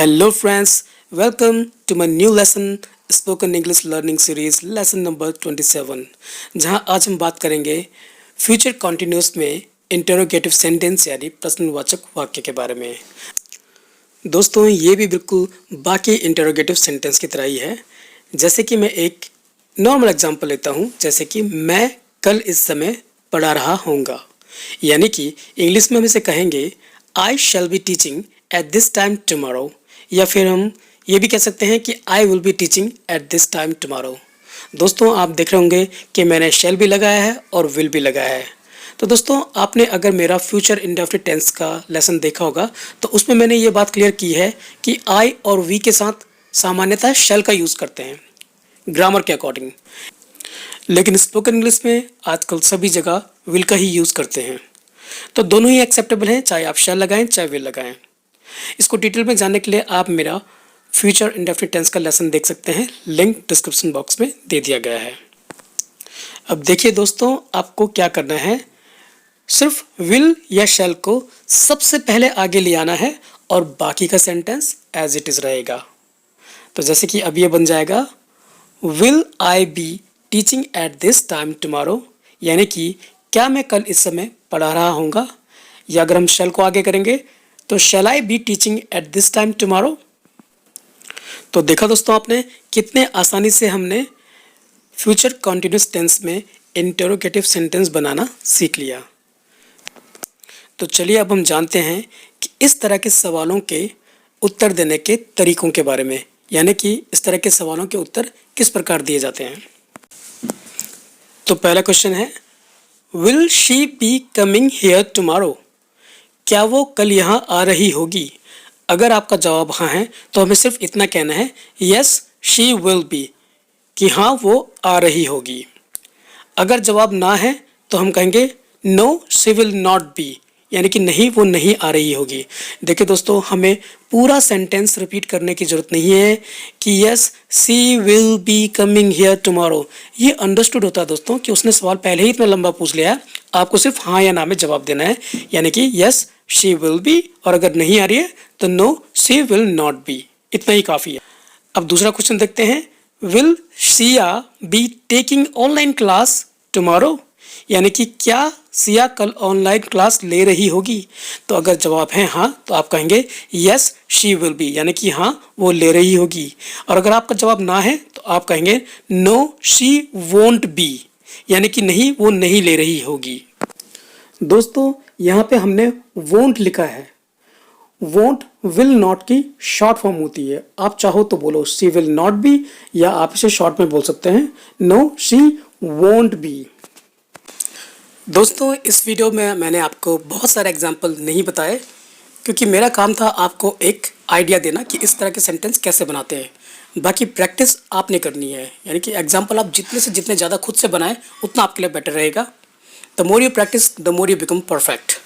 Hello friends, welcome to my new lesson spoken English learning series lesson number 27 जहां आज हम बात करेंगे फ्यूचर कॉन्टिन्यूस में इंटरोगेटिव सेंटेंस यानी प्रश्नवाचक वाक्य के बारे में। दोस्तों ये भी बिल्कुल बाकी इंटरोगेटिव सेंटेंस की तरह ही है। जैसे कि मैं एक नॉर्मल एग्जांपल लेता हूं, जैसे कि मैं कल इस समय पढ़ा रहा होऊंगा, यानी कि इंग्लिश में हम इसे कहेंगे I shall be teaching at this time tomorrow, या फिर हम ये भी कह सकते हैं कि I will be teaching at this time tomorrow. दोस्तों आप देख रहे होंगे कि मैंने शैल भी लगाया है और विल भी लगाया है। तो दोस्तों आपने अगर मेरा फ्यूचर इंडेफिनिट टेंस का लेसन देखा होगा तो उसमें मैंने ये बात क्लियर की है कि आई और वी के साथ सामान्यतः शैल का यूज़ करते हैं ग्रामर के अकॉर्डिंग, लेकिन स्पोकन इंग्लिश में आजकल सभी जगह विल का ही यूज़ करते हैं। तो दोनों ही एक्सेप्टेबल हैं, चाहे आप शैल लगाएं चाहे विल लगाएं। इसको डिटेल में जानने के लिए आप मेरा फ्यूचर इंडेफिनिट टेंस का लेसन देख सकते हैं, लिंक डिस्क्रिप्शन बॉक्स में दे दिया गया है। अब देखिए दोस्तों, आपको क्या करना है, सिर्फ विल या शैल को सबसे पहले आगे ले आना है और बाकी का सेंटेंस एज इट इज़ रहेगा। तो जैसे कि अब ये बन जाएगा will I be teaching at this time tomorrow, यानी कि क्या मैं कल इस समय पढ़ा रहा होऊंगा। या अगर हम शैल को आगे करेंगे तो shall I be teaching at this time tomorrow. तो देखा दोस्तों आपने कितने आसानी से हमने फ्यूचर कॉन्टिन्यूस टेंस में इंटरोगेटिव सेंटेंस बनाना सीख लिया। तो चलिए अब हम जानते हैं कि इस तरह के सवालों के उत्तर देने के तरीकों के बारे में, यानी कि इस तरह के सवालों के उत्तर किस प्रकार दिए जाते हैं। तो पहला क्वेश्चन है will she be coming here tomorrow, क्या वो कल यहाँ आ रही होगी। अगर आपका जवाब हाँ है तो हमें सिर्फ इतना कहना है यस शी विल बी, कि हाँ वो आ रही होगी। अगर जवाब ना है तो हम कहेंगे no she will not be, यानी कि नहीं वो नहीं आ रही होगी। देखिए दोस्तों, हमें पूरा सेंटेंस रिपीट करने की ज़रूरत नहीं है कि yes she will be coming here tomorrow. ये अंडरस्टूड होता है दोस्तों कि उसने सवाल पहले ही इतना लंबा पूछ लिया है, आपको सिर्फ हाँ या ना में जवाब देना है, यानी कि यस शी विल बी, और अगर नहीं आ रही है तो no she will not be, इतना ही काफ़ी है। अब दूसरा क्वेश्चन देखते हैं will Siya be taking online class tomorrow, यानी कि क्या सिया कल ऑनलाइन क्लास ले रही होगी। तो अगर जवाब है हाँ तो आप कहेंगे यस शी विल बी, यानी कि हाँ वो ले रही होगी। और अगर आपका जवाब ना है तो आप कहेंगे नो शी वोंट बी, यानी कि नहीं वो नहीं ले रही होगी। दोस्तों यहाँ पे हमने वोंट लिखा है, वोंट विल नॉट की शॉर्ट फॉर्म होती है। आप चाहो तो बोलो शी विल नॉट बी, या आप इसे शॉर्ट में बोल सकते हैं नो शी वोंट बी। दोस्तों इस वीडियो में मैंने आपको बहुत सारे एग्जाम्पल नहीं बताए, क्योंकि मेरा काम था आपको एक आइडिया देना कि इस तरह के सेंटेंस कैसे बनाते हैं। बाकी प्रैक्टिस आपने करनी है, यानी कि एग्जाम्पल आप जितने से जितने ज़्यादा खुद से बनाएं उतना आपके लिए बेटर रहेगा। The more you practice the more you become perfect.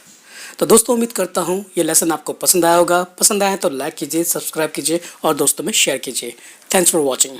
तो दोस्तों उम्मीद करता हूँ ये लेसन आपको पसंद आया होगा। पसंद आया तो लाइक कीजिए, सब्सक्राइब कीजिए और दोस्तों में शेयर कीजिए। Thanks for watching.